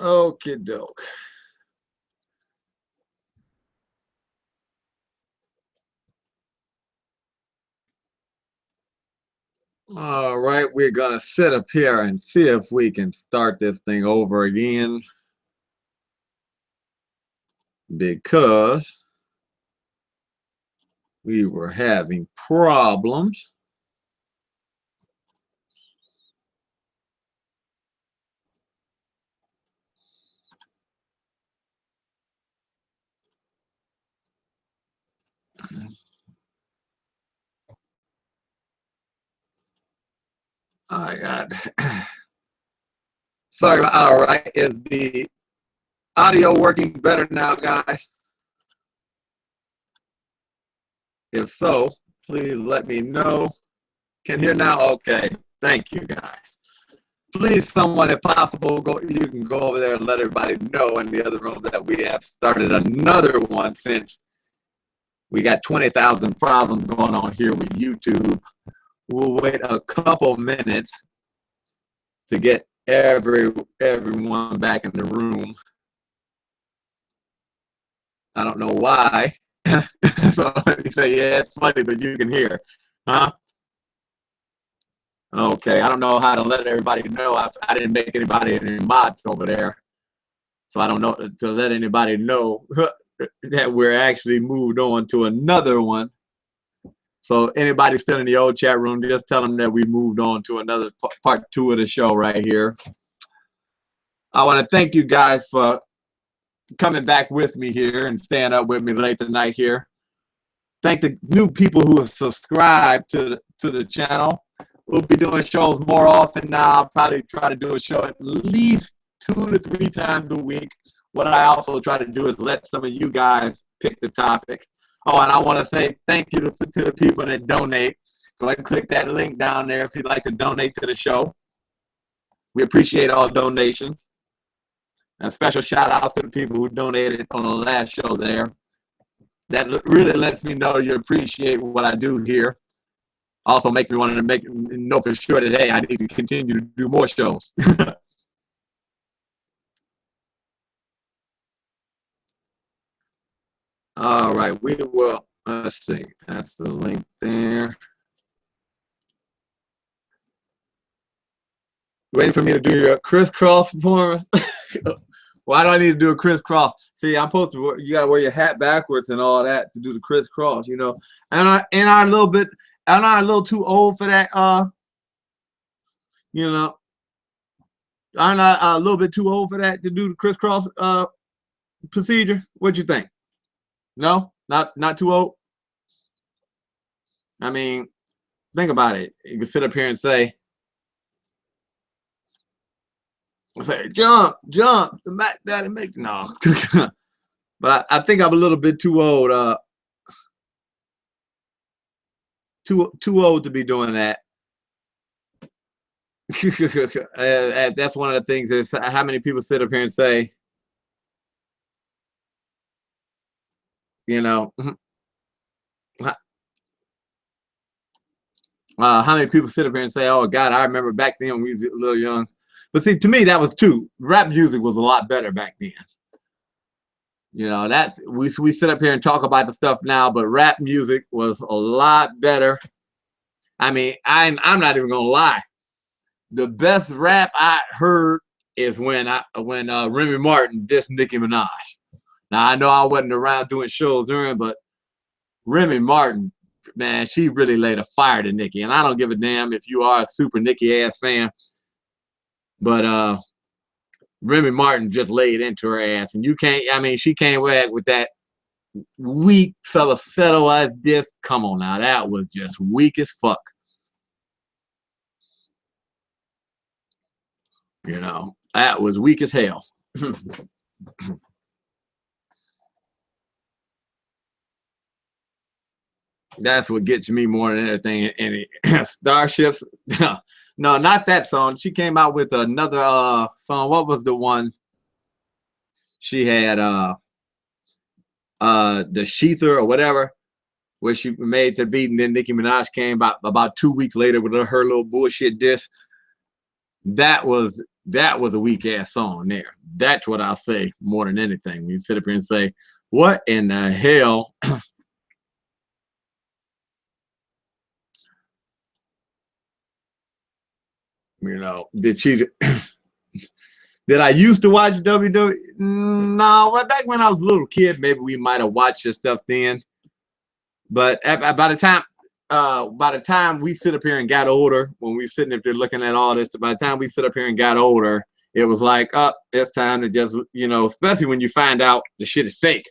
Okie doke. All right, we're gonna sit up here and see if we can start this thing over again because we were having problems. I got sorry. All right, is the audio working better now, guys? If so, please let me know. Can hear now? Okay. Thank you, guys. Please, someone, if possible, you can go over there and let everybody know in the other room that we have started another one since we got 20,000 problems going on here with YouTube. We'll wait a couple minutes to get everyone back in the room. I don't know why. So you say, yeah, it's funny, but you can hear. Huh? Okay, I don't know how to let everybody know. I didn't make anybody any mods over there. So I don't know to let anybody know that we're actually moved on to another one. So anybody still in the old chat room, just tell them that we moved on to another part 2 of the show right here. I want to thank you guys for coming back with me here and staying up with me late tonight here. Thank the new people who have subscribed to the channel. We'll be doing shows more often now. I'll probably try to do a show at least 2 to 3 times a week. What I also try to do is let some of you guys pick the topic. Oh, and I want to say thank you to the people that donate. Go ahead and click that link down there if you'd like to donate to the show. We appreciate all donations. And a special shout out to the people who donated on the last show there. That really lets me know you appreciate what I do here. Also makes me want to know for sure that, hey, I need to continue to do more shows. All right, we will, let's see, that's the link there. Waiting for me to do your crisscross performance. Why do I need to do a crisscross? See, I'm supposed to. You gotta wear your hat backwards and all that to do the crisscross, you know. And I a little bit. Am I a little too old for that? You know, I'm not a little bit too old for that to do the crisscross procedure. What you think? No, not too old. I mean, think about it. You can sit up here and say, jump, the Mac Daddy make no. But I think I'm a little bit too old. Too old to be doing that. That's one of the things is how many people sit up here and say, you know, how many people sit up here and say, oh God, I remember back then when we was a little young. But see, to me, that was too. Rap music was a lot better back then. You know, that's we sit up here and talk about the stuff now, but rap music was a lot better. I mean, I'm not even gonna lie. The best rap I heard is when Remy Martin dissed Nicki Minaj. Now I know I wasn't around doing shows during, but Remy Martin, man, she really laid a fire to Nicki, and I don't give a damn if you are a super Nicki ass fan, but Remy Martin just laid into her ass, and you can't. I mean, she came back with that weak falsetto ass disc. Come on now, that was just weak as fuck. You know, that was weak as hell. That's what gets me more than anything. Any Starships? No, not that song. She came out with another song. What was the one she had? The Sheether or whatever, where she made to beat, and then Nicki Minaj came about 2 weeks later with her little bullshit disc. That was that was a weak ass song there. That's what I'll say more than anything. When you sit up here and say, what in the hell? You know, did she did I used to watch WWE? No, well, back when I was a little kid, maybe we might have watched this stuff then. But by the time we sit up here and got older, when we sitting up there looking at all this, by the time we sit up here and got older, it was like, oh, it's time to just, you know, especially when you find out the shit is fake.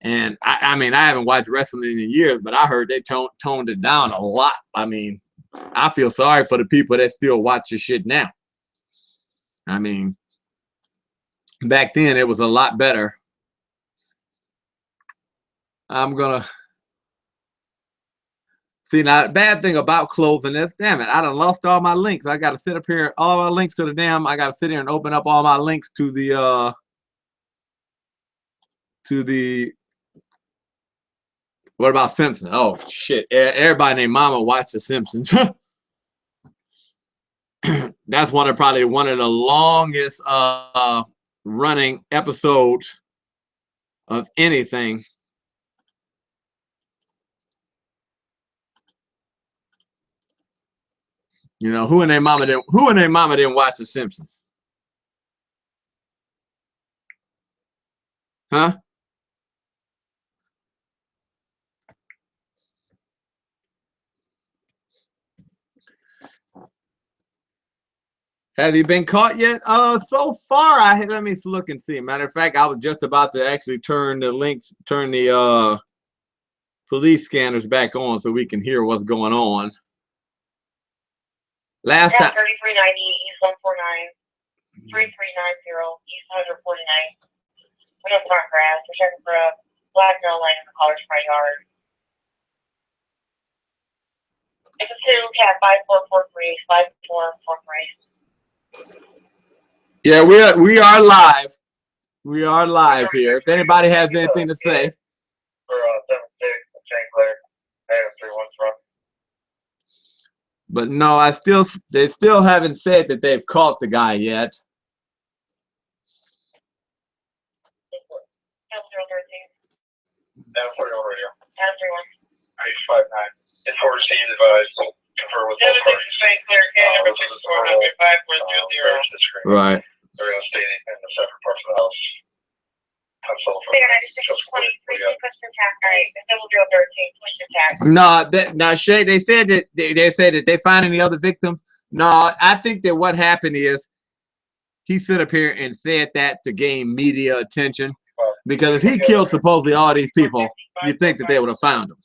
And I mean, I haven't watched wrestling in years, but I heard they toned it down a lot. I mean, I feel sorry for the people that still watch the shit now. I mean, back then it was a lot better. I'm gonna see now. The bad thing about closing this, damn it, I done lost all my links. I gotta sit up here, all my links to the damn. I gotta sit here and open up all my links to the What about Simpsons? Oh shit! Everybody named Mama watched The Simpsons. That's probably one of the longest running episodes of anything. You know, who in their mama didn't watch The Simpsons? Huh? Has he been caught yet? So far, let me look and see. Matter of fact, I was just about to actually turn the police scanners back on so we can hear what's going on. Last time. 3390 East 149, 3390 East 149. We have smart grass. We're checking for a black girl laying in the collar's front yard. It's a 2 cat 5443 5443. Yeah, we are live. We are live here. If anybody has anything to say. But no, they still haven't said that they've caught the guy yet. 10-013. 10-41 radio. 10-31. 859. It's for received advised. Confer with both parties. Right. They're going to stay in the separate parts of the house. No, Shay, they said that they find any other victims. No, I think that what happened is he stood up here and said that to gain media attention. Because if he killed supposedly all these people, you'd think that they would have found them.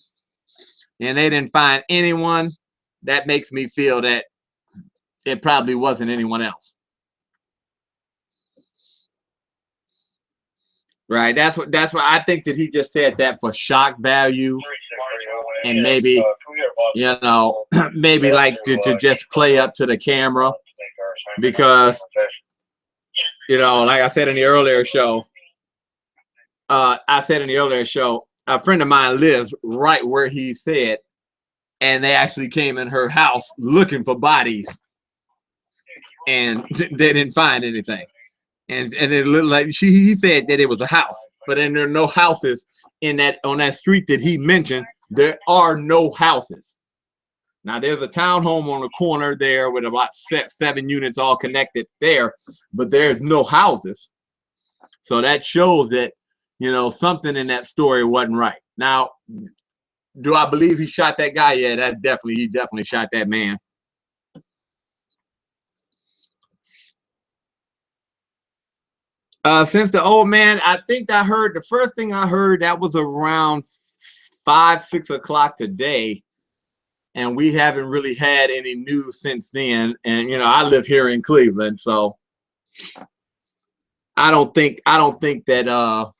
And they didn't find anyone. That makes me feel that it probably wasn't anyone else. Right. That's what I think that he just said that for shock value. And maybe, you know, maybe like to just play up to the camera. Because, you know, like I said in the earlier show, a friend of mine lives right where he said, and they actually came in her house looking for bodies, and they didn't find anything. And it looked like he said that it was a house, but then there are no houses on that street that he mentioned. There are no houses. Now there's a townhome on the corner there with about 7 units all connected there, but there's no houses. So that shows that, you know, something in that story wasn't right. Now, do I believe he shot that guy? Yeah, he definitely shot that man. Since the old man, I think the first thing I heard that was around 5, 6 o'clock today. And we haven't really had any news since then. And, you know, I live here in Cleveland, so I don't think that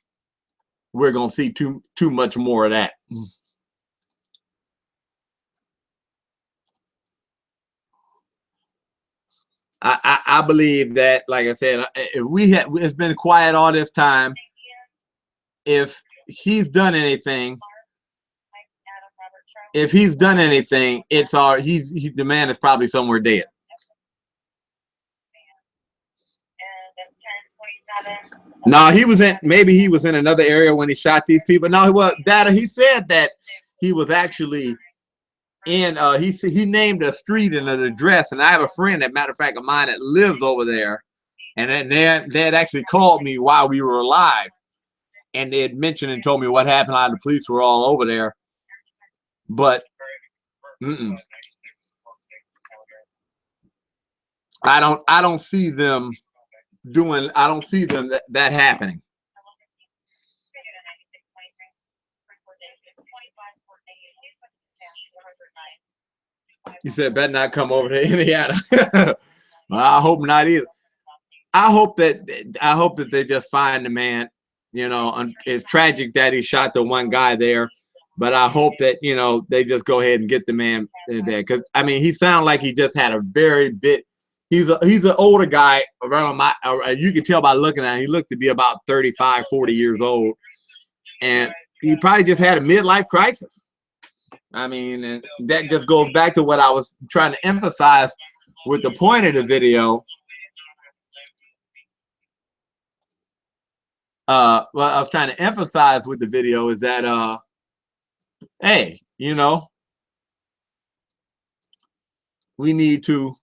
we're going to see too much more of that. I believe that, like I said, if it's been quiet all this time, if he's done anything, the man is probably somewhere dead. No, he was in, maybe he was in another area when he shot these people. No, well, Data, he said that he was actually in, he named a street and an address, and I have a friend, that matter of fact, of mine that lives over there, and then they had actually called me while we were alive, and they had mentioned and told me what happened. The police were all over there, but I don't see them doing. I don't see them that happening. You said better not come over to Indiana. Well, I hope not either. I hope that they just find the man. You know, it's tragic that he shot the one guy there, but I hope that, you know, they just go ahead and get the man there, because I mean, he sounded like he just had a very bit. He's an older guy around my. You can tell by looking at him, he looks to be about 35, 40 years old, and he probably just had a midlife crisis. I mean, and that just goes back to what I was trying to emphasize with the point of the video. What I was trying to emphasize with the video is that, hey, you know, we need to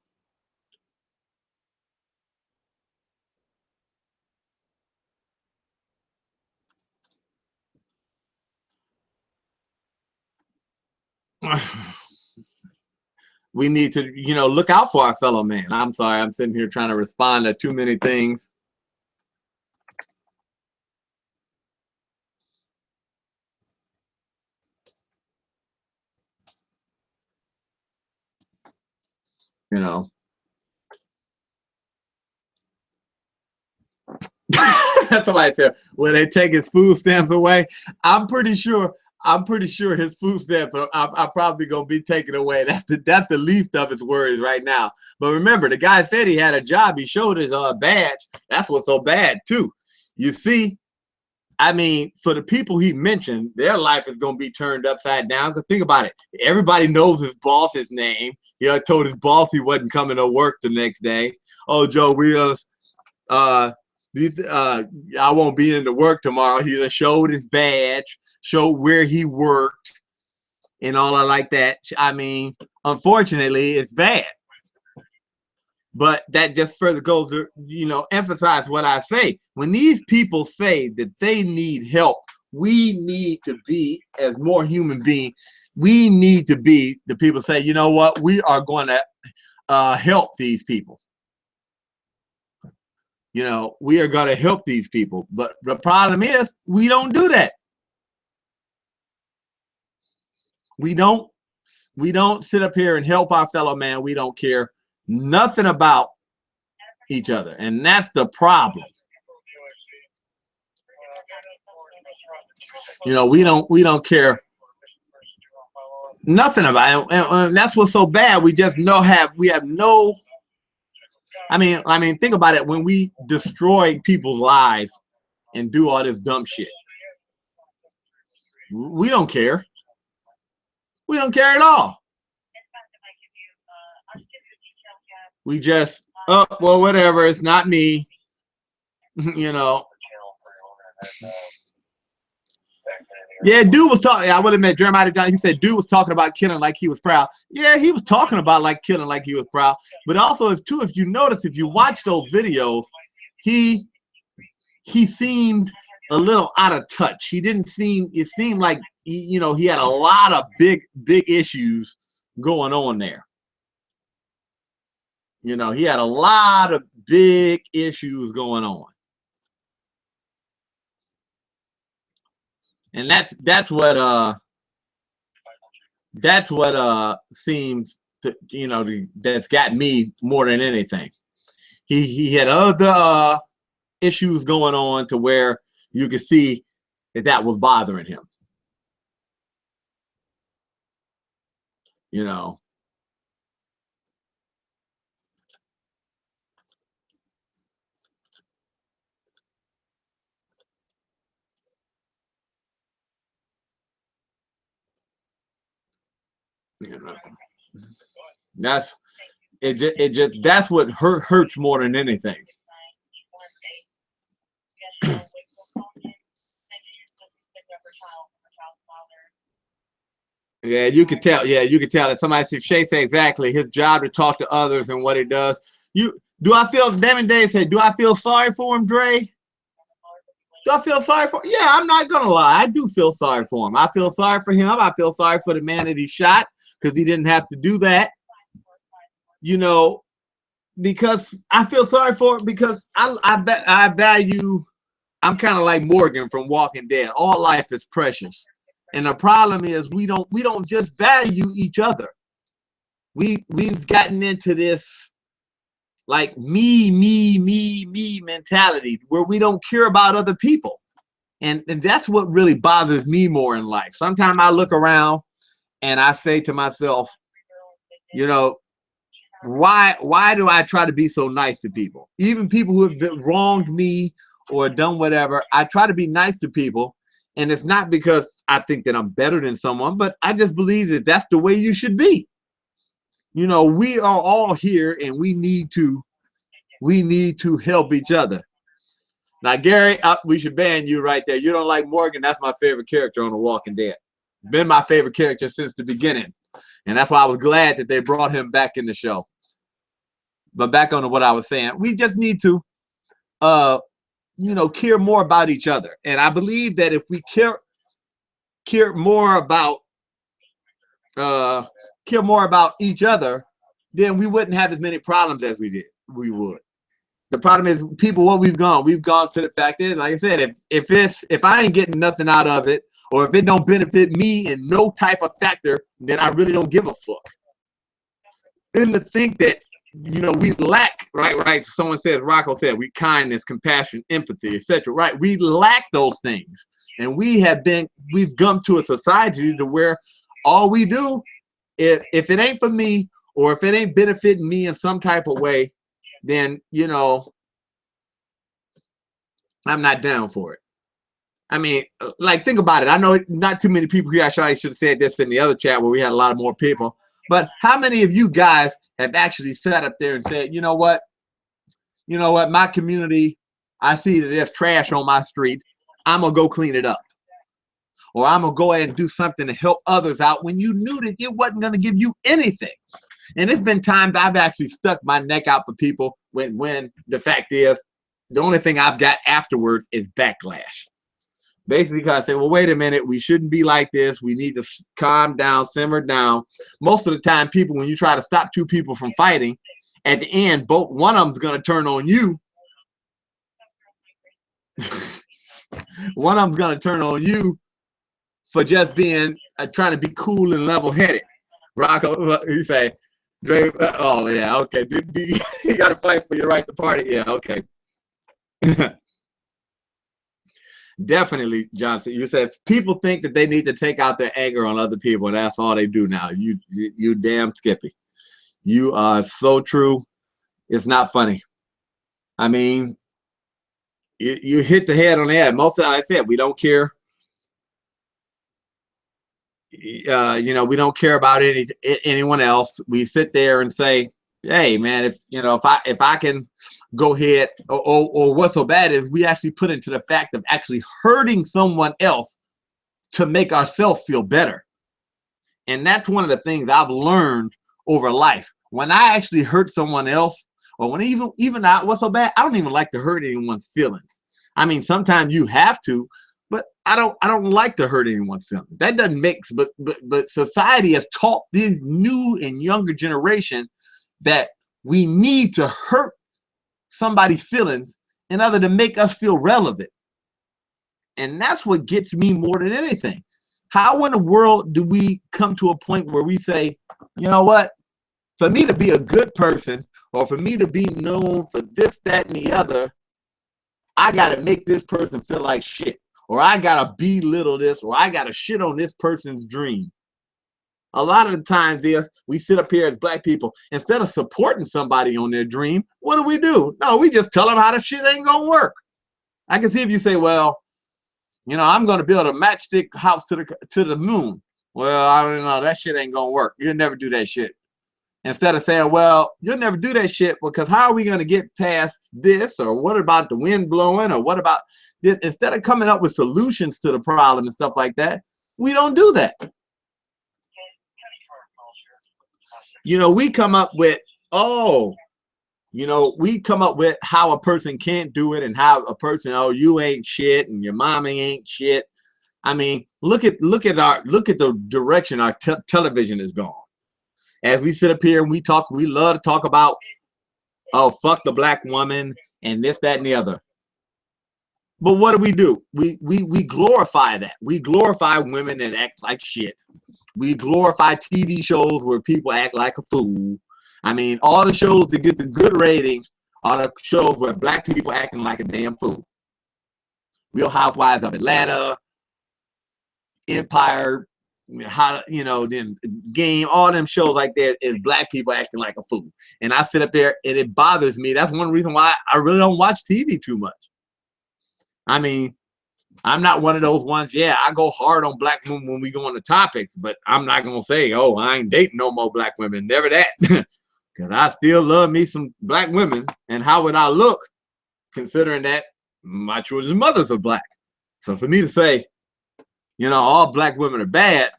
you know, look out for our fellow man. I'm sorry, I'm sitting here trying to respond to too many things. You know. Somebody said, will they take his food stamps away? I'm pretty sure his food stamps are probably gonna be taken away. That's the least of his worries right now. But remember, the guy said he had a job. He showed his badge. That's what's so bad too. You see, I mean, for the people he mentioned, their life is gonna be turned upside down. Because think about it, everybody knows his boss's name. He told his boss he wasn't coming to work the next day. Oh, Joe Wheels, I won't be into work tomorrow. He just showed his badge, showed where he worked, and all like that. I mean, unfortunately, it's bad. But that just further goes to, you know, emphasize what I say. When these people say that they need help, we need to be, as more human beings, we need to be the people say, you know what, we are going to help these people. You know, we are going to help these people. But the problem is, we don't do that. We don't sit up here and help our fellow man. We don't care nothing about each other. And that's the problem. You know, we don't care nothing about it. And that's what's so bad. We just we have no. I mean, think about it. When we destroy people's lives and do all this dumb shit, we don't care. We don't care at all. We just, oh, well, whatever. It's not me. You know. Yeah, dude was talking. I would have met Jeremiah John. He said dude was talking about killing like he was proud. Yeah, he was talking about like killing like he was proud. But also, if you notice, if you watch those videos, he seemed a little out of touch. He didn't seem. It seemed like you know, he had a lot of big issues going on there. You know, he had a lot of big issues going on. And that's what seems to, you know, that's got me more than anything. He had other issues going on to where you could see that was bothering him. You know. You know, that's it. Just that's what hurts more than anything. Yeah, you can tell. Yeah, you can tell that somebody said Shay said exactly his job to talk to others and what he does. Do I feel? Damon Dave said, "Do I feel sorry for him, Dre? Do I feel sorry for? Yeah, I'm not gonna lie. I do feel sorry for him. I feel sorry for him. I feel sorry for the man that he shot because he didn't have to do that. You know, because I feel sorry for it because I value. I'm kind of like Morgan from Walking Dead. All life is precious, and the problem is we don't just value each other. We've gotten into this like me mentality where we don't care about other people. And that's what really bothers me more in life. Sometimes I look around and I say to myself, you know, why do I try to be so nice to people? Even people who have wronged me or done whatever, I try to be nice to people. And it's not because I think that I'm better than someone, but I just believe that that's the way you should be. You know, we are all here and we need to help each other. Now, Gary, we should ban you right there. You don't like Morgan. That's my favorite character on The Walking Dead. Been my favorite character since the beginning. And that's why I was glad that they brought him back in the show. But back on to what I was saying, we just need to, you know, care more about each other. And I believe that if we care more about each other, then we wouldn't have as many problems as we would. The problem is people, what we've gone to the fact that, like I said, if I ain't getting nothing out of it, or if it don't benefit me in no type of factor, then I really don't give a fuck. And to think that, you know, we lack, right? Someone says, Rocco said, we kindness, compassion, empathy, etc. Right? We lack those things. And we've come to a society to where all we do, if it ain't for me, or if it ain't benefiting me in some type of way, then, you know, I'm not down for it. I mean, like, think about it. I know not too many people here. I should have said this in the other chat where we had a lot more people. But how many of you guys have actually sat up there and said, you know what, my community, I see that there's trash on my street. I'm going to go clean it up. Or I'm going to go ahead and do something to help others out when you knew that it wasn't going to give you anything. And it's been times I've actually stuck my neck out for people when the fact is the only thing I've got afterwards is backlash. Basically, because I say, well, wait a minute, we shouldn't be like this. We need to calm down, simmer down. Most of the time, people, when you try to stop two people from fighting, at the end, one of them's going to turn on you. One of them's going to turn on you for just being, trying to be cool and level-headed. Rocco, you say, Dre, oh, yeah, okay. You got to fight for your right to party. Yeah, okay. Definitely, Johnson. You said people think that they need to take out their anger on other people, and that's all they do now. You damn Skippy. You are so true. It's not funny. I mean, you hit the head on the head. Most of, like I said, we don't care. You know, we don't care about anyone else. We sit there and say, hey, man, if I can go ahead, or what's so bad is we actually put into the fact of actually hurting someone else to make ourselves feel better. And that's one of the things I've learned over life. When I actually hurt someone else, or when even I, what's so bad, I don't even like to hurt anyone's feelings. I mean, sometimes you have to, but I don't like to hurt anyone's feelings. That doesn't make, but society has taught this new and younger generation that we need to hurt somebody's feelings in order to make us feel relevant. And that's what gets me more than anything. How in the world do we come to a point where we say, you know what, for me to be a good person, or for me to be known for this, that, and the other, I got to make this person feel like shit, or I got to belittle this, or I got to shit on this person's dream. A lot of the times there, we sit up here as black people, instead of supporting somebody on their dream, what do? No, we just tell them how the shit ain't gonna work. I can see if you say, well, you know, I'm gonna build a matchstick house to the moon. Well, I don't know, that shit ain't gonna work. You'll never do that shit. Instead of saying, well, you'll never do that shit because how are we gonna get past this? Or what about the wind blowing? Or what about instead of coming up with solutions to the problem and stuff like that, we don't do that. You know, we come up with, we come up with how a person can't do it and how a person, oh, you ain't shit and your mommy ain't shit. I mean, look at the direction our television is gone. As we sit up here and we love to talk about, oh, fuck the black woman and this, that, and the other. But what do? We glorify that. We glorify women that act like shit. We glorify TV shows where people act like a fool. I mean, all the shows that get the good ratings are the shows where black people acting like a damn fool. Real Housewives of Atlanta, Empire, then Game, all them shows like that is black people acting like a fool. And I sit up there and it bothers me. That's one reason why I really don't watch TV too much. I mean, I'm not one of those ones. Yeah, I go hard on black women when we go on the topics, but I'm not going to say, oh, I ain't dating no more black women. Never that. Because I still love me some black women. And how would I look considering that my children's mothers are black? So for me to say, all black women are bad,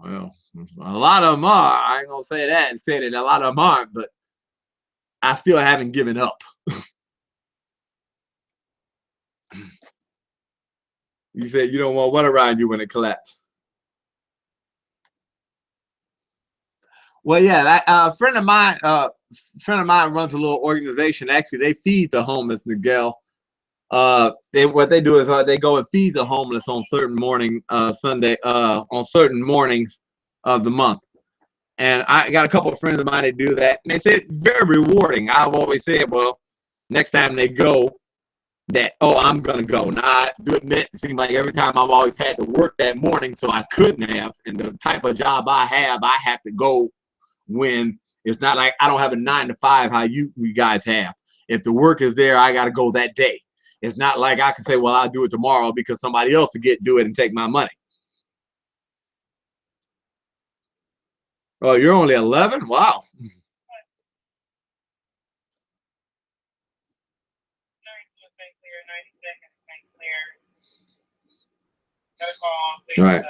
well, a lot of them are. I ain't going to say that and say that a lot of them aren't, but I still haven't given up. You said you don't want what around you when it collapses. Well, yeah, a friend of mine runs a little organization. Actually, they feed the homeless, Miguel. What they do is they go and feed the homeless on certain on certain mornings of the month. And I got a couple of friends of mine that do that, and they say it's very rewarding. I've always said, well, next time they go, that, oh, I'm gonna go. Now, I do admit, it seems like every time I've always had to work that morning, so I couldn't have. And the type of job I have to go when it's not like I don't have a 9 to 5 how you guys have. If the work is there, I gotta go that day. It's not like I can say, well, I'll do it tomorrow because somebody else will do it and take my money. Oh, you're only 11? Wow. Right.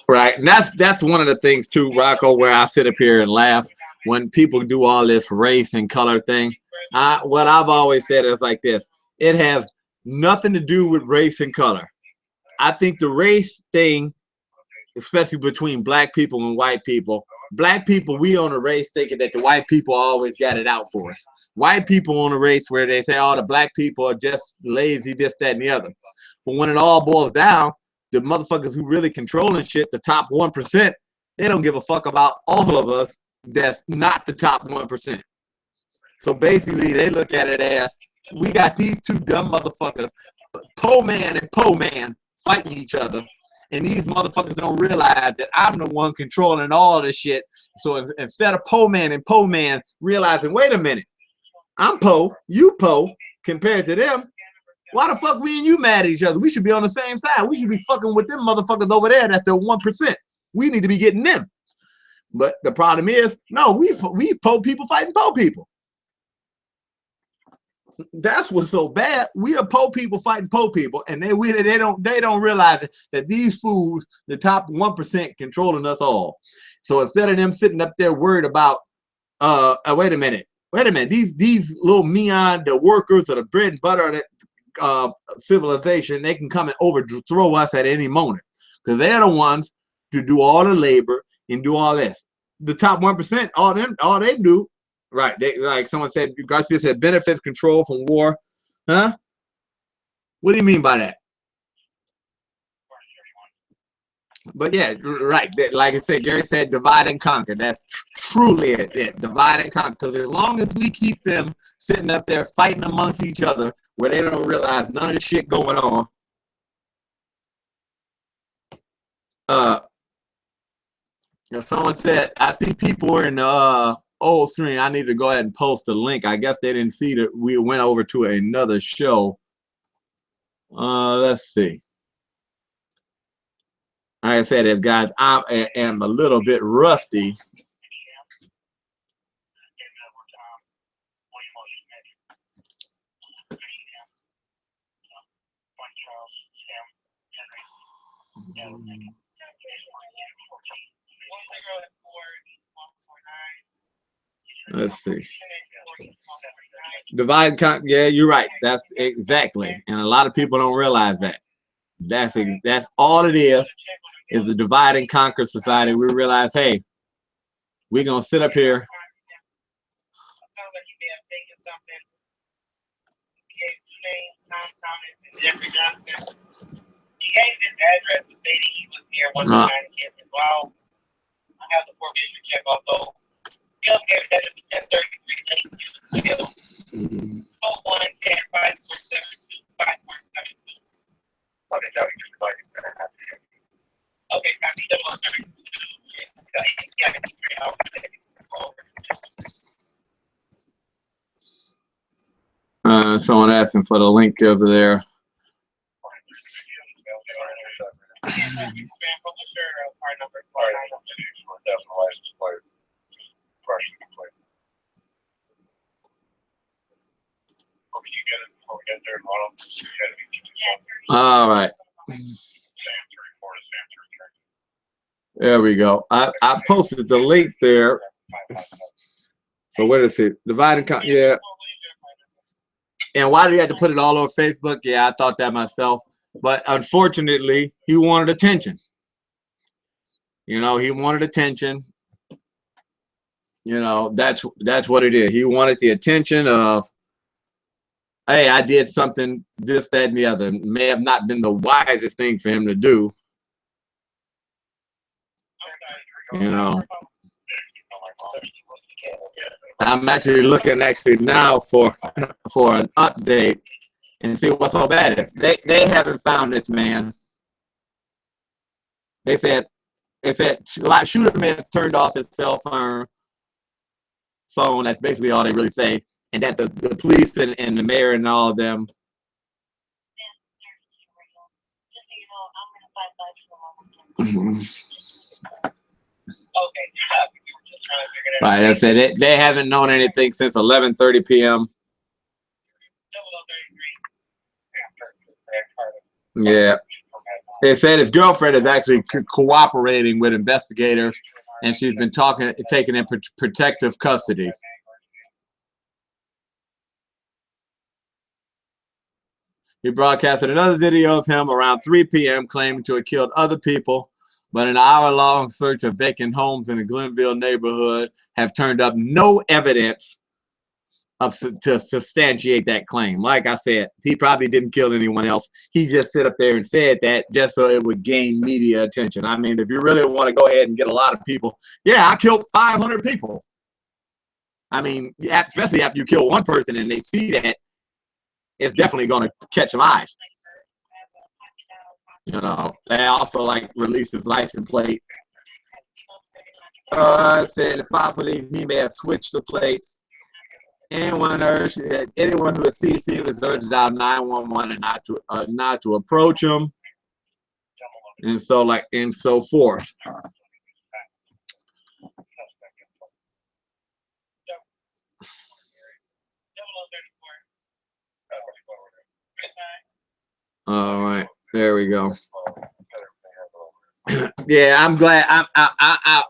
Right. And that's one of the things too, Rocco, where I sit up here and laugh when people do all this race and color thing. What I've always said is like this: it has nothing to do with race and color. I think the race thing, especially between black people and white people, black people, we on a race thinking that the white people always got it out for us. White people on a race where they say, oh, the black people are just lazy, this, that, and the other. But when it all boils down, the motherfuckers who really controlling shit, the top 1%, they don't give a fuck about all of us that's not the top 1%. So basically, they look at it as, we got these two dumb motherfuckers, Po Man and Po Man, fighting each other. And these motherfuckers don't realize that I'm the one controlling all this shit. So instead of Po Man and Po Man realizing, wait a minute, I'm Po, you Po, compared to them, why the fuck we and you mad at each other? We should be on the same side. We should be fucking with them motherfuckers over there. That's the 1%. We need to be getting them. But the problem is, no, we Po people fighting Po people. That's what's so bad. We are Po people fighting Po people, and they don't realize that these fools, the top 1%, controlling us all. So instead of them sitting up there worried about, wait a minute, these little the workers of the bread and butter of the civilization, they can come and overthrow us at any moment because they're the ones to do all the labor and do all this. The top 1%, all they do. Right, like someone said, Garcia said, benefits control from war. Huh? What do you mean by that? But yeah, right. Like I said, Gary said, divide and conquer. That's truly it. Divide and conquer. Because as long as we keep them sitting up there fighting amongst each other, where they don't realize none of the shit going on. Someone said, I see people in old stream. I need to go ahead and post a link. I guess they didn't see that we went over to another show. Let's see. Like I said, as guys, I am a little bit rusty. Let's see. Divide and conquer. Yeah, you're right. That's exactly. And a lot of people don't realize that. That's all it is the divide and conquer society. We realize, hey, we're gonna sit up here. He gave his address the day he was here one time. Well, I have the formation check also. Bill gave that at 1033 Bill. 01 10 547 547. Okay, that was just like okay, copy double 32. Someone asking for the link over there. All right. There we go. I posted the link there. So where is it? Divide and conquer. Yeah. And why do you have to put it all over Facebook? Yeah, I thought that myself. But unfortunately, he wanted attention. You know, he wanted attention. You know, that's what it is. He wanted the attention of, hey, I did something, this, that, and the other. It may have not been the wisest thing for him to do. You know, I'm actually looking now for an update and see what's so bad is. They haven't found this man. They said shooter man turned off his cell phone. That's basically all they really say, and that the police and the mayor and all of them. Right, I said they haven't known anything since 11:30 p.m. Yeah, they said his girlfriend is actually cooperating with investigators, and she's been taken in protective custody. He broadcasted another video of him around 3 p.m. claiming to have killed other people, but an hour-long search of vacant homes in the Glenville neighborhood have turned up no evidence to substantiate that claim. Like I said, he probably didn't kill anyone else. He just sit up there and said that just so it would gain media attention. I mean, if you really want to go ahead and get a lot of people, yeah, I killed 500 people. I mean, especially after you kill one person and they see that, it's definitely going to catch some eyes. You know, they also like released his license plate. It said if possibly he may have switched the plates. Anyone who is CC was urged to dial 911 and not to approach him, and so forth. All right, there we go. Yeah, I'm glad.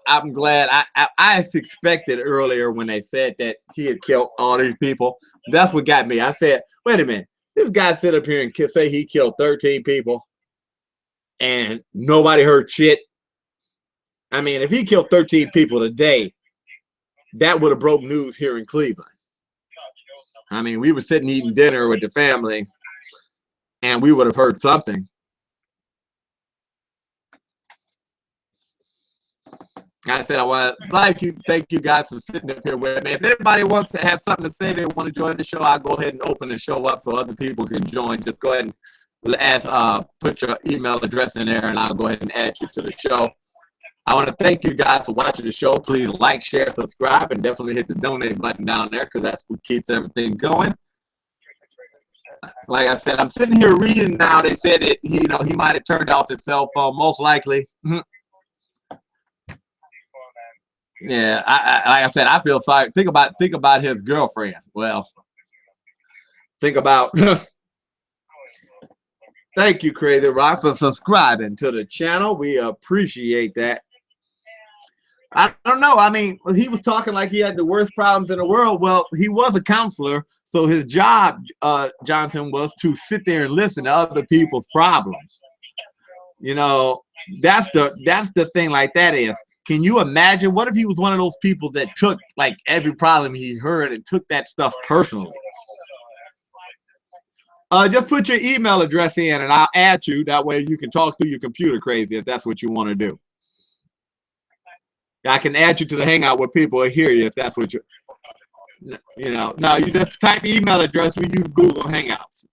I'm glad. I suspected earlier when they said that he had killed all these people. That's what got me. I said, wait a minute. This guy sit up here and say he killed 13 people, and nobody heard shit. I mean, if he killed 13 people today, that would have broke news here in Cleveland. I mean, we were sitting eating dinner with the family, and we would have heard something. I said, I want to thank you guys for sitting up here with me. If anybody wants to have something to say, they want to join the show, I'll go ahead and open the show up so other people can join. Just go ahead and put your email address in there, and I'll go ahead and add you to the show. I want to thank you guys for watching the show. Please like, share, subscribe, and definitely hit the donate button down there because that's what keeps everything going. Like I said, I'm sitting here reading now. They said it, he might have turned off his cell phone, most likely. Yeah, like I said, I feel sorry. Think about his girlfriend. Well, think about Thank you, Crazy Rock, for subscribing to the channel. We appreciate that. I don't know. I mean, he was talking like he had the worst problems in the world. Well, he was a counselor, so his job, Johnson, was to sit there and listen to other people's problems. You know, that's the thing. Like that is, can you imagine what if he was one of those people that took like every problem he heard and took that stuff personally? Just put your email address in, and I'll add you. That way, you can talk through your computer, Crazy, if that's what you want to do. I can add you to the Hangout where people will hear you if that's what you know. No, you just type email address. We use Google Hangouts.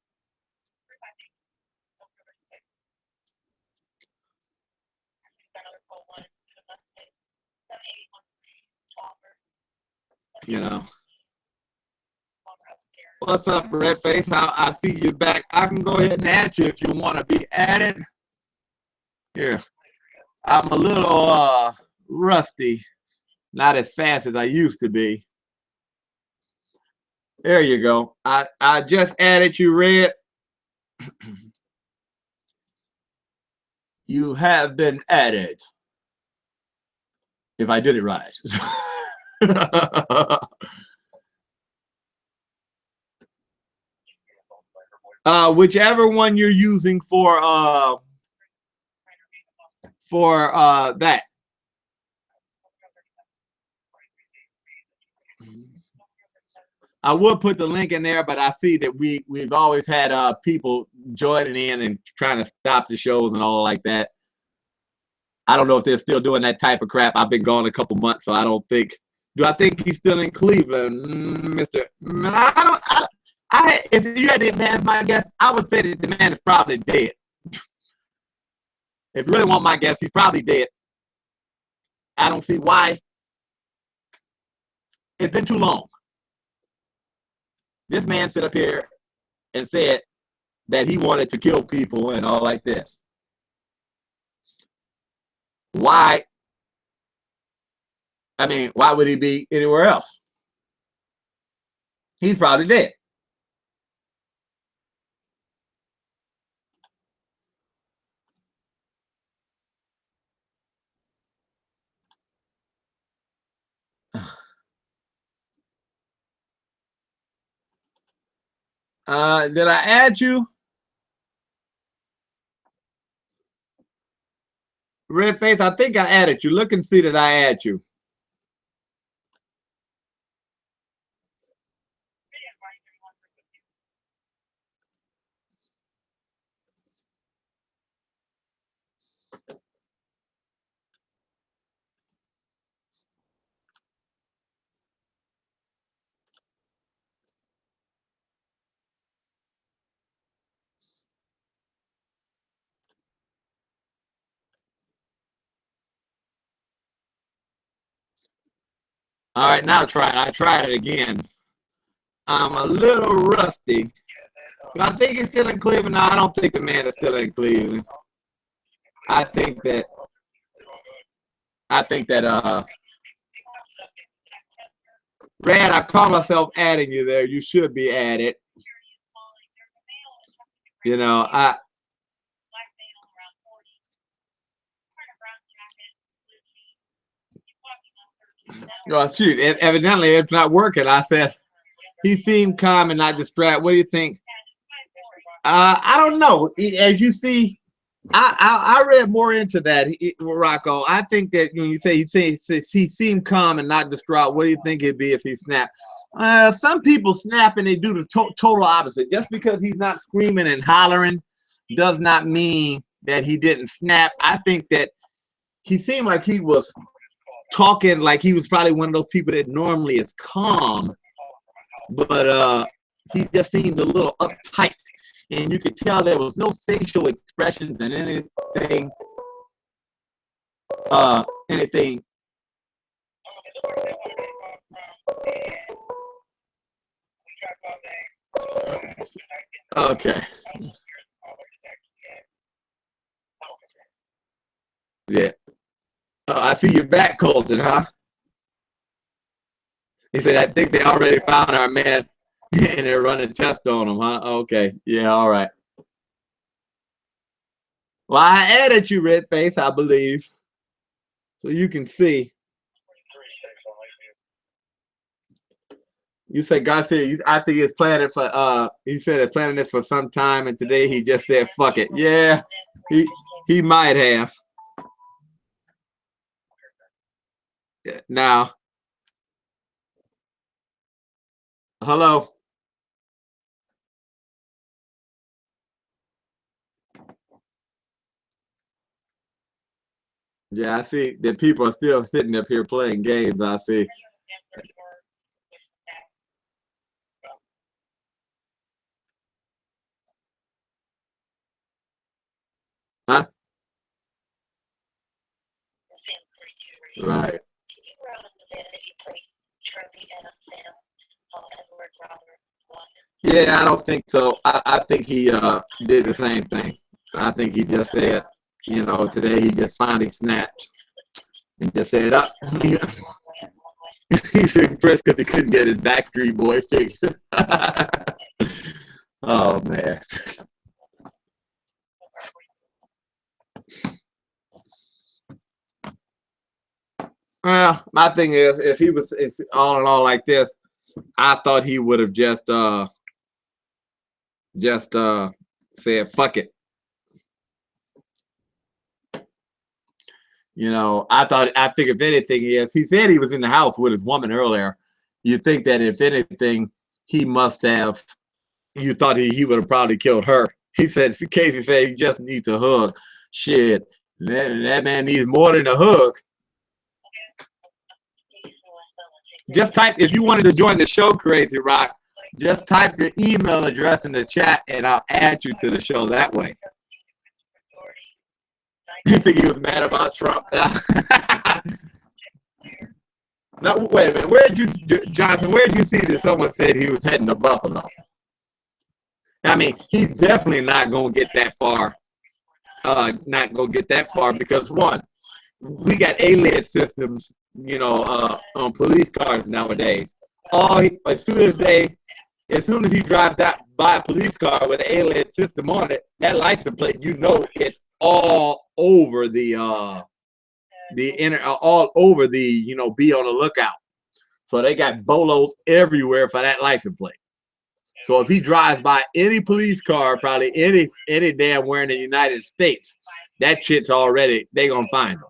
You know. What's up, Redface? How I see you back. I can go ahead and add you if you want to be added. Here. I'm a little rusty. Not as fast as I used to be. There you go. I just added you, Red. You have been added. If I did it right. Whichever one you're using for that. I would put the link in there, but I see that we've always had people joining in and trying to stop the shows and all like that. I don't know if they're still doing that type of crap. I've been gone a couple months, so I don't think. Do I think he's still in Cleveland, Mr.? If you had to have my guess, I would say that the man is probably dead. If you really want my guess, he's probably dead. I don't see why. It's been too long. This man stood up here and said that he wanted to kill people and all like this. Why? I mean, why would he be anywhere else? He's probably dead. Did I add you? Red Face, I think I added you. Look and see that I add you. All right, now I tried it again. I'm a little rusty. But I think he's still in Cleveland. No, I don't think the man is still in Cleveland. I think that Red, I call myself adding you there. You should be added. You know, well, shoot, evidently it's not working. I said he seemed calm and not distracted. What do you think? I don't know. As you see, I read more into that, Rocco. I think that when you say he seemed calm and not distraught, what do you think it'd be if he snapped? Some people snap and they do the total opposite. Just because he's not screaming and hollering does not mean that he didn't snap. I think that he seemed like he was talking like he was probably one of those people that normally is calm, but he just seemed a little uptight. And you could tell there was no facial expressions and anything. Okay. Yeah. I see you're back, Colton, huh? He said, I think they already found our man and they're running tests on him, huh? Okay. Yeah, all right. Well, I added you, Red Face, I believe, so you can see. You said Garcia, I think he's planning for he said he's planning this for some time, and today he just said fuck it. Yeah, he might have. Now, hello. Yeah, I see that people are still sitting up here playing games. I see. Huh? Right. Yeah, I don't think so. I think he did the same thing. I think he just said, you know, today he just finally snapped and just said up. He's impressed because he couldn't get his Backstreet Boys ticket. Oh man. Well, my thing is, if he was all in all like this, I thought he would have just said fuck it. You know, I figured if anything, yes, he said he was in the house with his woman earlier. You think that if anything, he must have. You thought he would have probably killed her. He said, Casey said he just needs a hug. Shit, that man needs more than a hug. Just type, if you wanted to join the show, Crazy Rock, just type your email address in the chat and I'll add you to the show that way. You think he was mad about Trump? No, wait a minute. Where'd you, Jonathan, where'd you see that someone said he was heading to Buffalo? I mean, he's definitely not going to get that far. Not going to get that far because, one, we got ALED systems, you know, on police cars nowadays. As soon as he drives by a police car with an ALED system on it, that license plate, you know, it's all over all over the, you know, be on the lookout. So they got bolos everywhere for that license plate. So if he drives by any police car, probably any damn where in the United States, that shit's already, they gonna find him.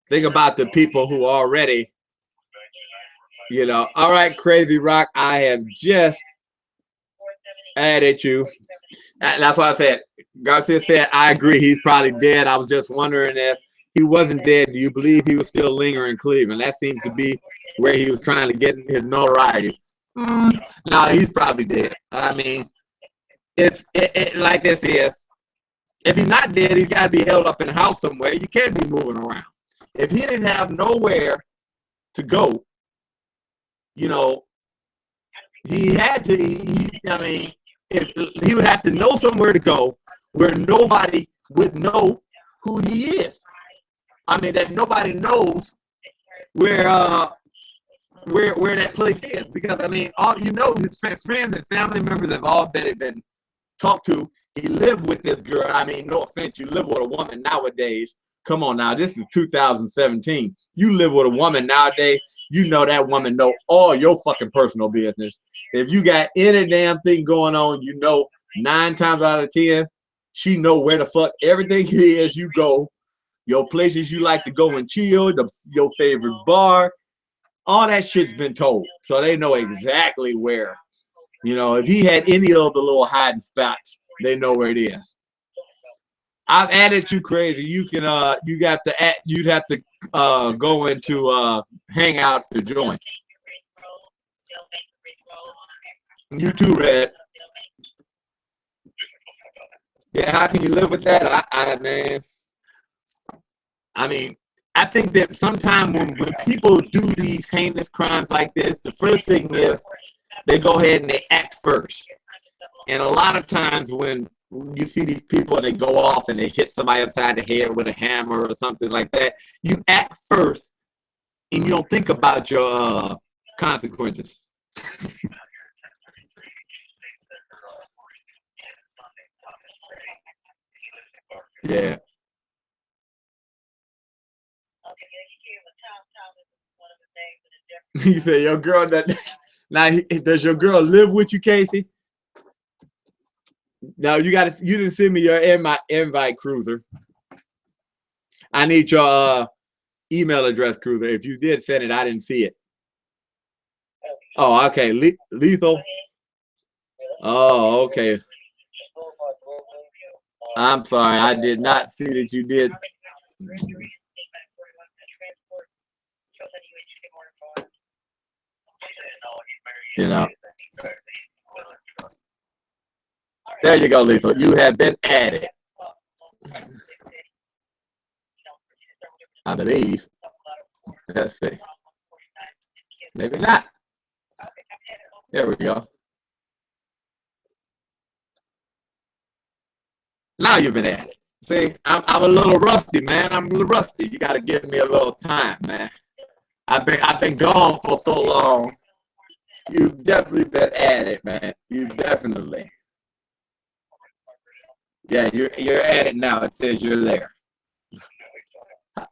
Think about the people who already, you know. All right, Crazy Rock, I have just added you. That's why I said, Garcia said, I agree, he's probably dead. I was just wondering if he wasn't dead, do you believe he was still lingering in Cleveland? That seems to be where he was trying to get his notoriety. No, he's probably dead. I mean, it's like this is, if he's not dead, he's got to be held up in a house somewhere. You can't be moving around. If he didn't have nowhere to go, you know, he had to, I mean, he would have to know somewhere to go where nobody would know who he is. I mean, that nobody knows where that place is, because I mean, all you know, his friends and family members have all been talked to. He lived with this girl. I mean, no offense, you live with a woman nowadays. Come on now, this is 2017. You live with a woman nowadays, you know that woman know all your fucking personal business. If you got any damn thing going on, you know 9 times out of 10, she know where the fuck everything is you go, your places you like to go and chill, your favorite bar. All that shit's been told, so they know exactly where. You know, if he had any of the little hiding spots, they know where it is. I've added you, Crazy. You can you'd have to go into Hangouts to join. You too, Red. Yeah, how can you live with that? Man, I mean, I think that sometimes when people do these heinous crimes like this, the first thing is they go ahead and they act first. And a lot of times when you see these people and they go off and they hit somebody upside the head with a hammer or something like that, you act first and you don't think about your consequences. Yeah. You say your girl that now does your girl live with you, Casey? No, you didn't send me your invite, Cruiser. I need your email address, Cruiser. If you did send it, I didn't see it. Oh, okay. Lethal. Oh, okay. I'm sorry, I did not see that you did. You know. There you go, Lethal. You have been added. I believe. Let's see. Maybe not. There we go. Now you've been added. See, I'm a little rusty, man. I'm a little rusty. You got to give me a little time, man. I've been gone for so long. You've definitely been added, man. You definitely. Yeah, you're added now. It says you're there. Now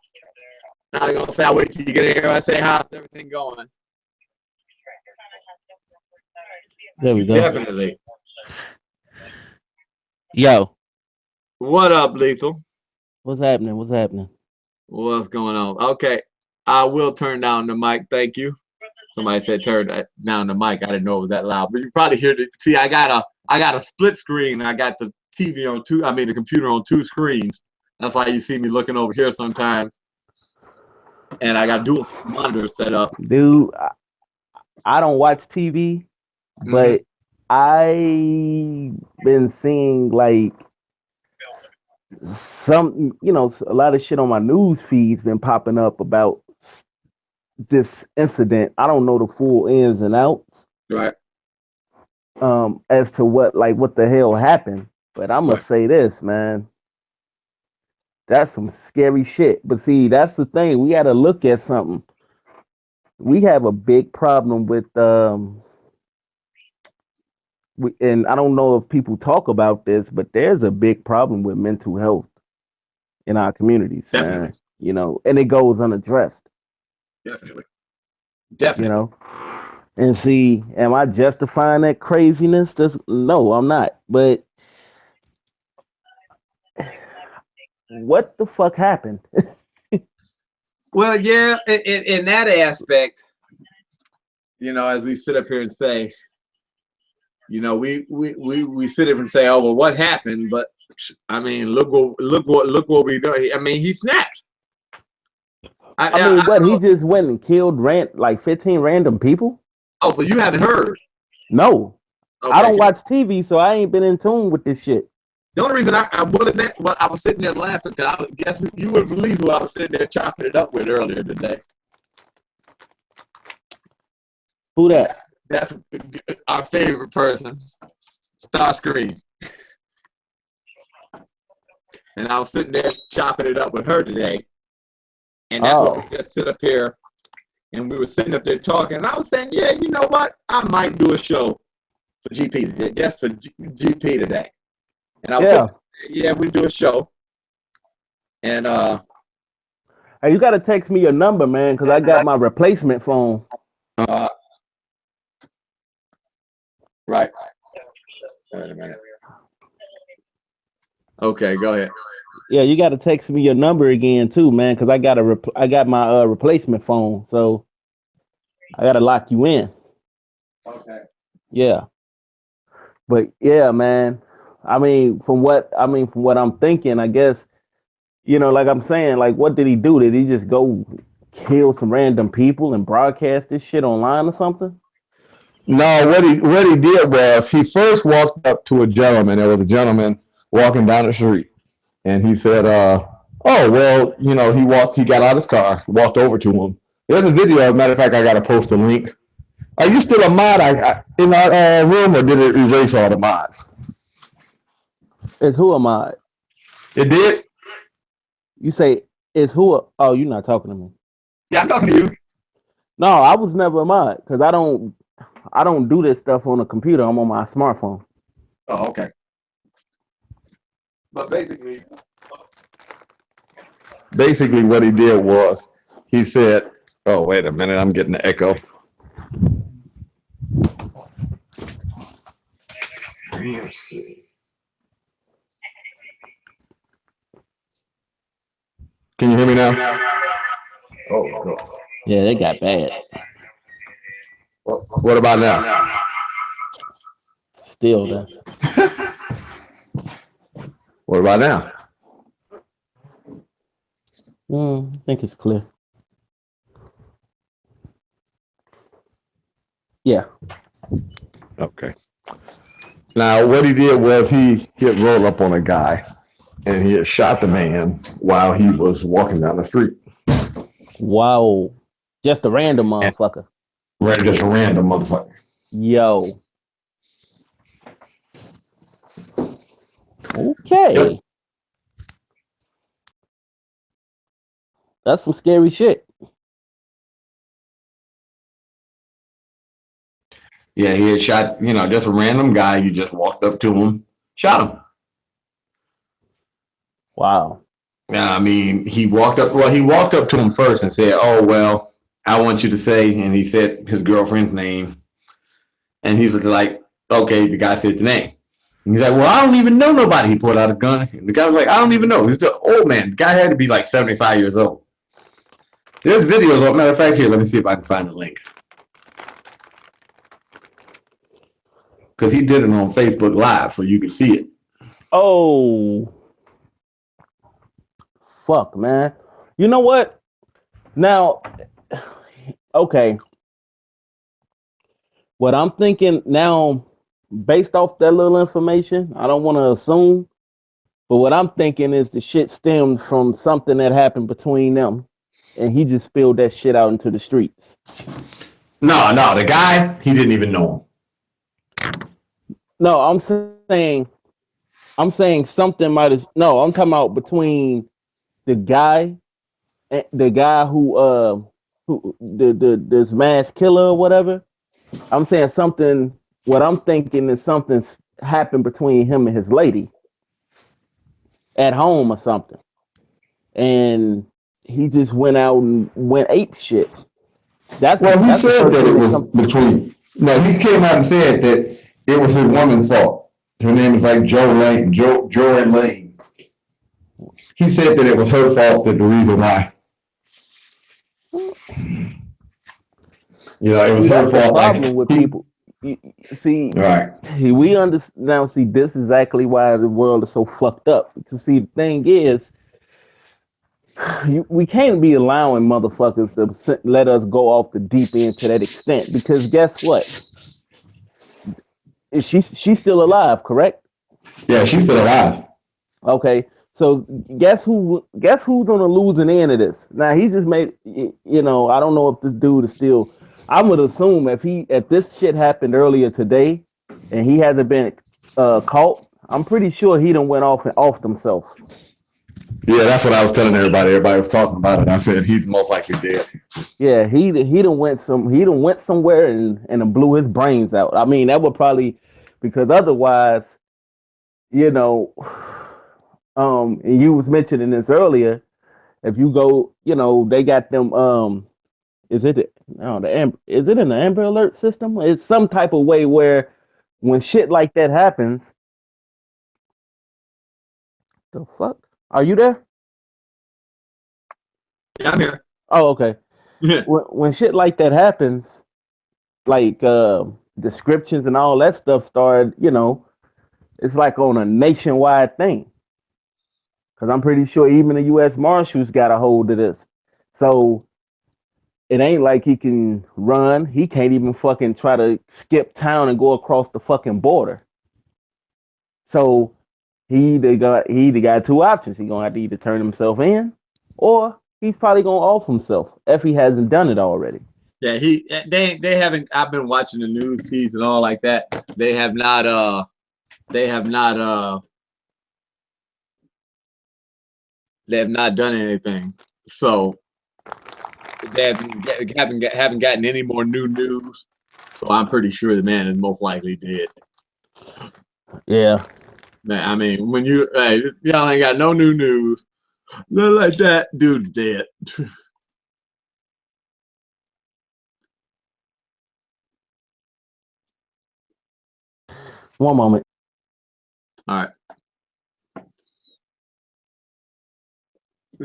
I'm gonna say, I'll wait till you get in here. I say, how's everything going? There we go. Definitely. Yo, What up, Lethal? what's happening? What's happening? What's going on? Okay, I will turn down the mic. Thank you. Somebody said turn down the mic. I didn't know it was that loud, but you probably hear the. See, I got a split screen. I got the TV on two. I mean, the computer on two screens. That's why you see me looking over here sometimes. And I got dual monitors set up. Dude, I don't watch TV, but I been seeing like some, a lot of shit on my news feeds been popping up about this incident. I don't know the full ins and outs. Right. As to what the hell happened. But I'm gonna say this, man. That's some scary shit. But see, that's the thing. We got to look at something. We have a big problem with and I don't know if people talk about this, but there's a big problem with mental health in our communities, Definitely. man. And it goes unaddressed. Definitely. And see, am I justifying that craziness? No, I'm not. But what the fuck happened? Well, yeah, in that aspect, as we sit up here and say, we sit up and say, oh, well, what happened? But I mean, look what we do. I mean, he snapped. He just went and killed 15 random people? Oh, so you haven't heard? No. Okay. I don't watch TV, so I ain't been in tune with this shit. The only reason I was sitting there laughing because I guess you wouldn't believe who I was sitting there chopping it up with earlier today. Who that? That's our favorite person, Starscream. And I was sitting there chopping it up with her today. And that's what we just sit up here and we were sitting up there talking. And I was saying, yeah, you know what? I might do a show for GP today, just for GP today. And I was saying, we do a show. And hey, you gotta text me your number, man, because I got my replacement phone. Right. Wait a minute. Okay, go ahead. Yeah, you gotta text me your number again too, man, because I got my replacement phone, so I gotta lock you in. Okay. Yeah. But yeah, man. I mean, from what I'm thinking, I guess, like I'm saying, like, what did he do? Did he just go kill some random people and broadcast this shit online or something? No, what he did was he first walked up to a gentleman. There was a gentleman walking down the street, and he said, "Oh, well, he got out of his car, walked over to him. There's a video. As a matter of fact, I got to post a link. Are you still a mod in our room, or did it erase all the mods?" Is who a mod? It did. You say is who? Oh, you're not talking to me. Yeah, I'm talking to you. No, I was never a mod because I don't do this stuff on a computer. I'm on my smartphone. Oh, okay. But basically, basically what he did was he said, "Oh, wait a minute, I'm getting the echo." Can you hear me now? Oh, no. Yeah, they got bad. What about now? Still there. What about now? I think it's clear. Yeah. Okay. Now, what he did was he had rolled up on a guy and he had shot the man while he was walking down the street. Wow. Just a random motherfucker. Right, just a random motherfucker. Yo. Okay. Yep. That's some scary shit. Yeah, he had shot, just a random guy. You just walked up to him, shot him. Wow. I mean, he walked up to him first and said, "Oh, well, I want you to say," and he said his girlfriend's name. And he's like, "Okay," the guy said the name. And he's like, "Well, I don't even know nobody." He pulled out his gun. And the guy was like, "I don't even know." He's an old man. The guy had to be like 75 years old. There's videos. Matter of fact, here, let me see if I can find the link. Because he did it on Facebook Live, so you can see it. Oh. Fuck, man. You know what? Now, okay. What I'm thinking now, based off that little information, I don't want to assume, but what I'm thinking is the shit stemmed from something that happened between them, and he just spilled that shit out into the streets. No, the guy, he didn't even know him. No, I'm saying something might have. No, I'm talking about between the guy who this mass killer or whatever. I'm saying something. What I'm thinking is something's happened between him and his lady at home or something, and he just went out and went ape shit. He said that it was between. No, he came out and said that it was his woman's fault. Her name is like Joanne Lane. He said that it was her fault. That the reason why. It was her fault. Problem with people. See, right. We understand now. See, this is exactly why the world is so fucked up. To see, the thing is, we can't be allowing motherfuckers to let us go off the deep end to that extent. Because guess what? She's still alive, correct? Yeah, she's still alive. Okay, so guess who's on the losing end of this? Now he just made. I don't know if this dude is still. I would assume if this shit happened earlier today, and he hasn't been caught, I'm pretty sure he done went off and offed himself. Yeah, that's what I was telling everybody. Everybody was talking about it. I said he's most likely dead. Yeah, he done went somewhere and blew his brains out. I mean, that would probably, because otherwise, and you was mentioning this earlier. If you go, they got them. Is it in the Amber Alert system? It's some type of way where when shit like that happens, the fuck? Are you there? Yeah, I'm here. Oh, okay. When shit like that happens, like descriptions and all that stuff started, it's like on a nationwide thing. Because I'm pretty sure even the U.S. Marshals got a hold of this. So it ain't like he can run. He can't even fucking try to skip town and go across the fucking border. So he either got two options. He's gonna have to either turn himself in, or he's probably gonna off himself if he hasn't done it already. Yeah, they haven't. I've been watching the news feeds and all like that. They have not done anything. So they haven't gotten any more new news. So I'm pretty sure the man is most likely dead. Yeah. Man, I mean, when y'all ain't got no new news, Look like that dude's dead. One moment. All right.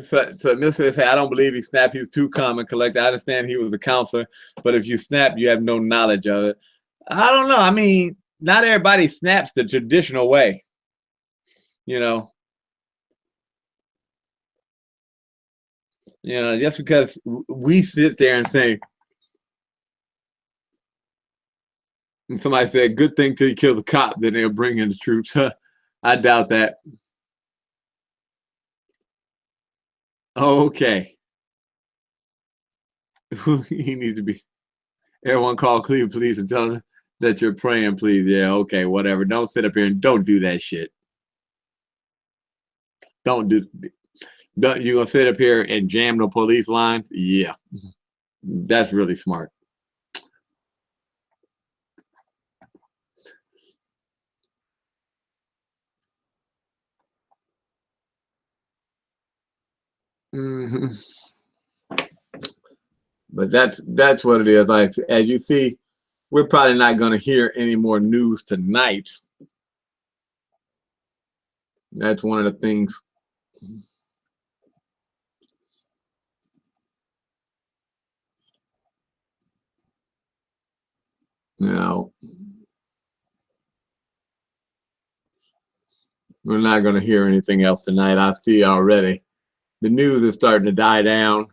So Mr. say, I don't believe he snapped. He was too calm and collected. I understand he was a counselor, but if you snap, you have no knowledge of it. I don't know. I mean, not everybody snaps the traditional way. You know, just because we sit there and say, and somebody said, good thing till you kill the cop, then they'll bring in the troops. I doubt that. Okay. He needs to be. Everyone call Cleveland police and tell them that you're praying, please. Yeah, okay, whatever. Don't sit up here and don't do that shit. Don't you gonna sit up here and jam the police lines? Yeah. That's really smart. Mm-hmm. But that's what it is. Like, as you see, we're probably not going to hear any more news tonight. That's one of the things. No, we're not going to hear anything else tonight. I see already. The news is starting to die down.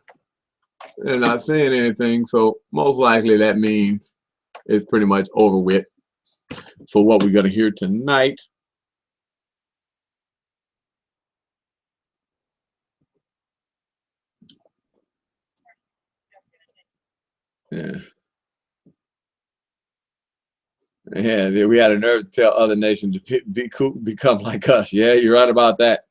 They're not saying anything, so most likely that means it's pretty much over with for what we're going to hear tonight. Yeah. Yeah, we had a nerve to tell other nations to become like us. Yeah, you're right about that.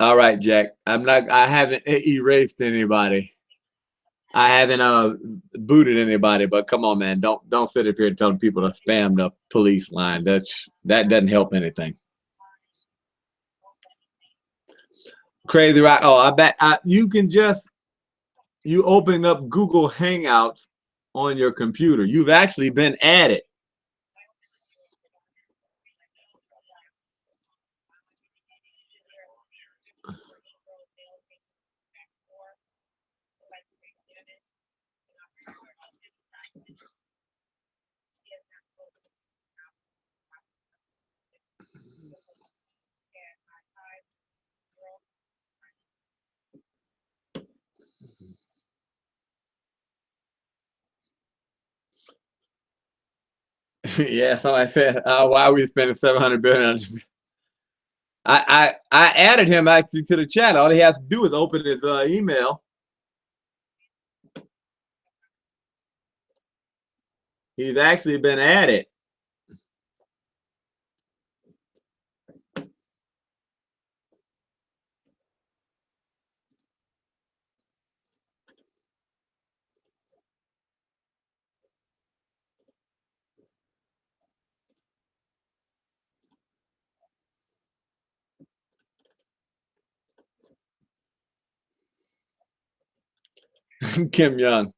All right, Jack. I haven't erased anybody. I haven't booted anybody, but come on, man. Don't sit up here and tell people to spam the police line. That doesn't help anything. Crazy, right? Oh, I bet you can you open up Google Hangouts on your computer. You've actually been added. Yeah, somebody said, why are we spending $700 billion? I added him actually to the chat. All he has to do is open his email. He's actually been added. Kim Young.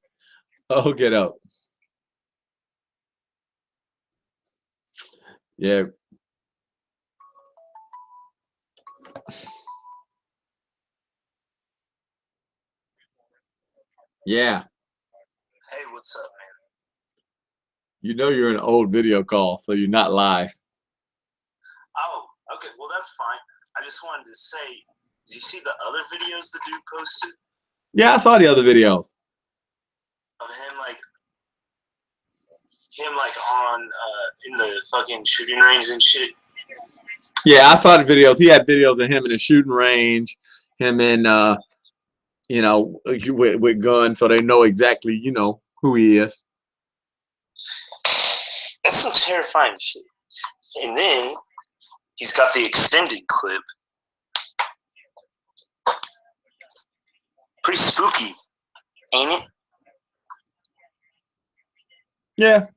Oh, get out. Yeah. Yeah. Hey, what's up, man? You know you're in an old video call, so you're not live. Oh, okay. Well, that's fine. I just wanted to say, did you see the other videos the dude posted? Yeah, I saw the other videos. Of him on in the fucking shooting range and shit. Yeah, I saw the videos. He had videos of him in the shooting range, him in with guns, so they know exactly, who he is. That's some terrifying shit. And then he's got the extended clip. Pretty spooky, ain't it? Yeah.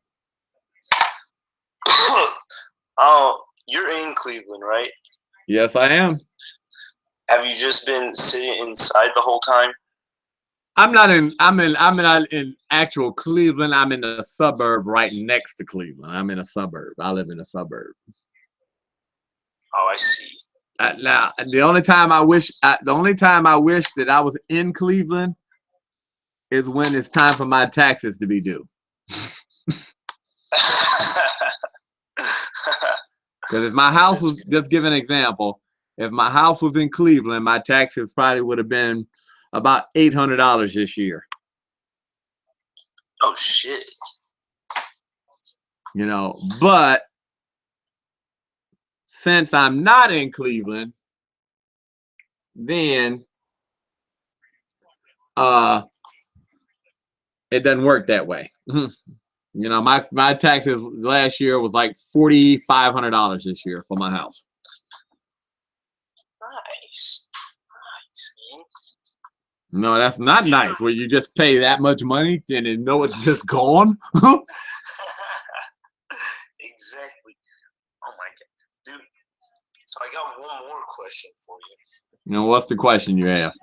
Cleveland, right? Yes, I am. Have you just been sitting inside the whole time? I'm not in actual Cleveland. I'm in a suburb right next to Cleveland. I'm in a suburb. I live in a suburb. Oh, I see. Now, the only time I wish that I was in Cleveland is when it's time for my taxes to be due. Because if my house was, just give an example, if my house was in Cleveland, my taxes probably would have been about $800 this year. Oh shit! You know, but since I'm not in Cleveland, then it doesn't work that way. You know, my taxes last year was like $4,500 this year for my house. Nice, man. No, that's not nice. Where you just pay that much money and then know it's just gone. Exactly. Oh my god, dude. So I got one more question for you. You know, what's the question you have?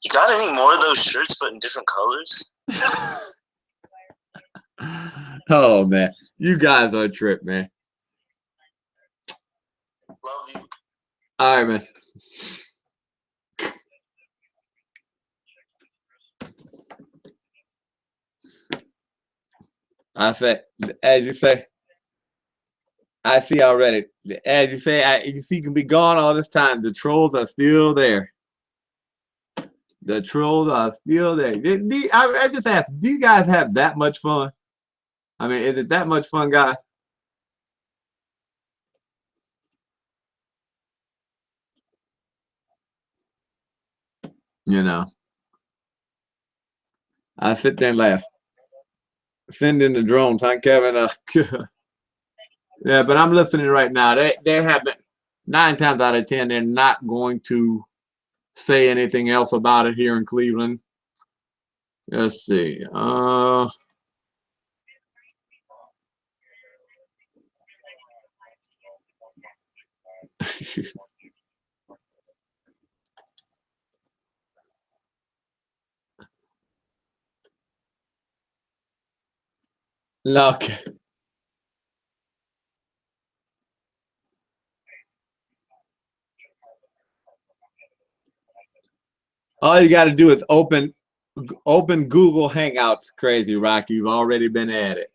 You got any more of those shirts, but in different colors? Oh man, you guys are a trip, man. Love you. All right, man. I say, as you say, I see already. As you say, you see, can be gone all this time. The trolls are still there. The trolls are still there. I just ask, do you guys have that much fun? I mean, is it that much fun, guys? You know, I sit there and laugh. Send in the drones, huh, Kevin? Yeah, but I'm listening right now. They haven't. 9 times out of 10, they're not going to say anything else about it here in Cleveland. Let's see. Look. All you got to do is open Google Hangouts. Crazy, Rocky. You've already been at it.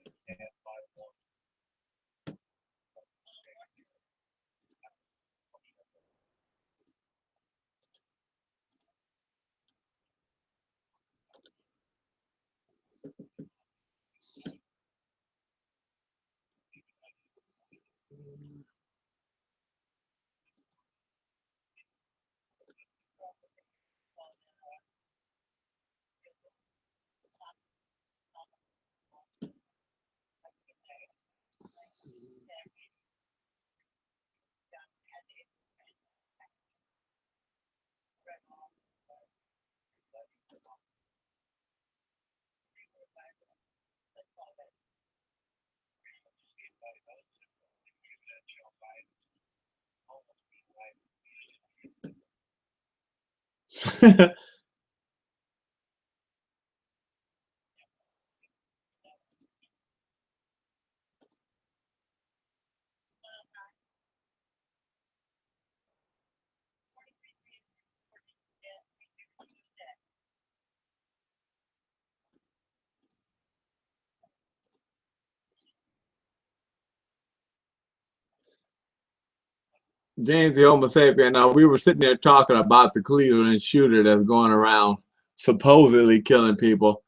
James the Homo sapien. Now we were sitting there talking about the Cleveland shooter that's going around supposedly killing people.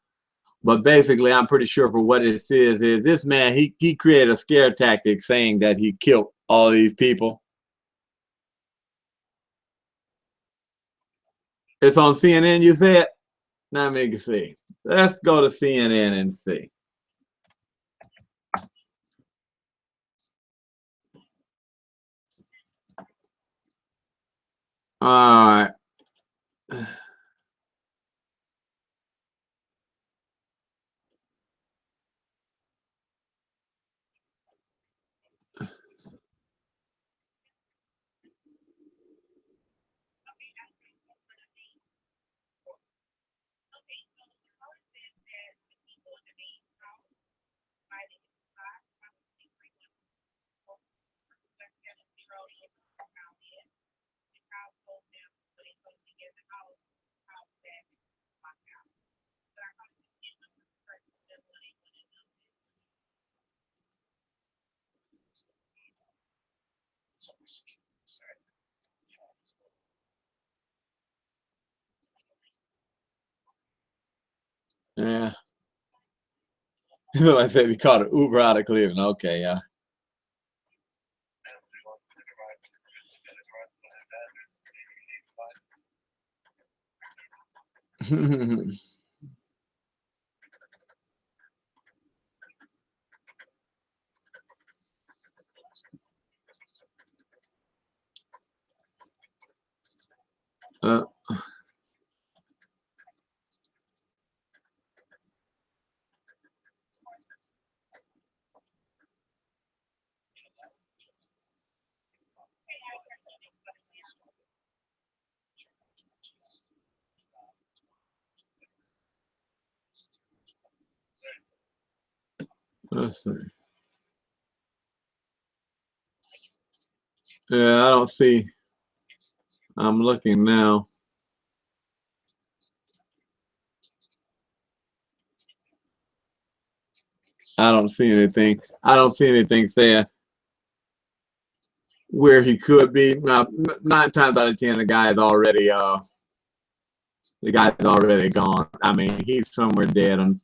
But basically, I'm pretty sure for what it is this man, he created a scare tactic saying that he killed all these people. It's on CNN, you said? Let me see. Let's go to CNN and see. All right. Yeah. So I said he caught an Uber out of Cleveland. Okay, yeah. uh, let's see. Yeah, I don't see. I'm looking now. I don't see anything. I don't see anything saying where he could be. Now, 9 times out of 10, the guy's already gone. I mean, he's somewhere dead. And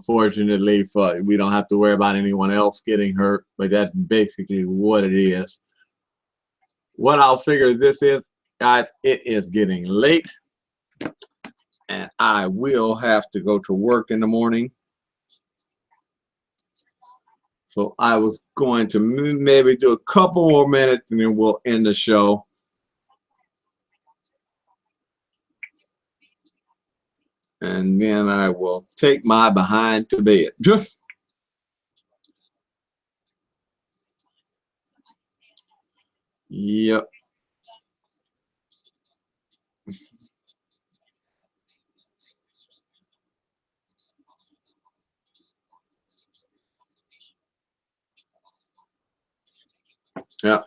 fortunately, we don't have to worry about anyone else getting hurt. But that's basically what it is. What I'll figure this is, guys, it is getting late, and I will have to go to work in the morning. So I was going to maybe do a couple more minutes, and then we'll end the show. And then I will take my behind to bed. Yep. Yep.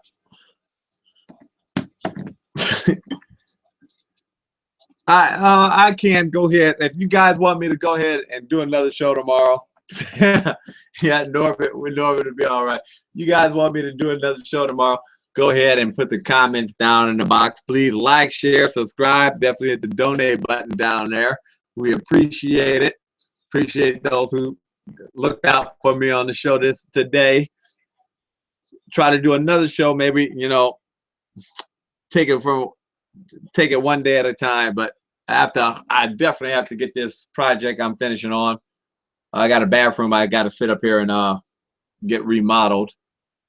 I can go ahead. If you guys want me to go ahead and do another show tomorrow, yeah, Norbert would be all right. You guys want me to do another show tomorrow? Go ahead and put the comments down in the box. Please like, share, subscribe. Definitely hit the donate button down there. We appreciate it. Appreciate those who looked out for me on the show today. Try to do another show, maybe, take it one day at a time. But I definitely have to get this project I'm finishing on. I got a bathroom I got to sit up here and get remodeled.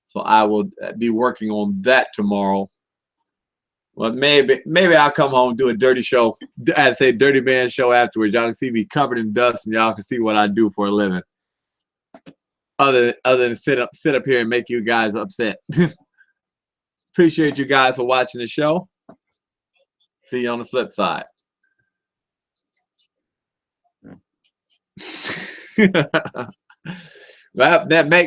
So I will be working on that tomorrow. Well, maybe I'll come home and do a dirty show. I'd say dirty man show afterwards. Y'all can see me covered in dust, and y'all can see what I do for a living. Other than sit up here and make you guys upset. Appreciate you guys for watching the show. See you on the flip side. Well,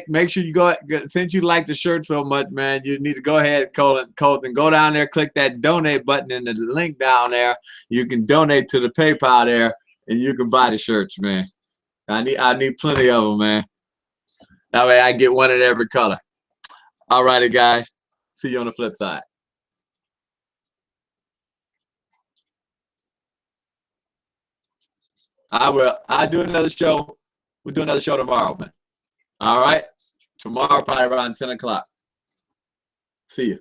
make sure you go, since you like the shirt so much, man, you need to go ahead, Colton, go down there, click that donate button in the link down there. You can donate to the PayPal there, and you can buy the shirts, man. I need plenty of them, man. That way I get one in every color. All righty, guys. See you on the flip side. I will. I'll do another show. We'll do another show tomorrow, man. All right. Tomorrow, probably around 10 o'clock. See you.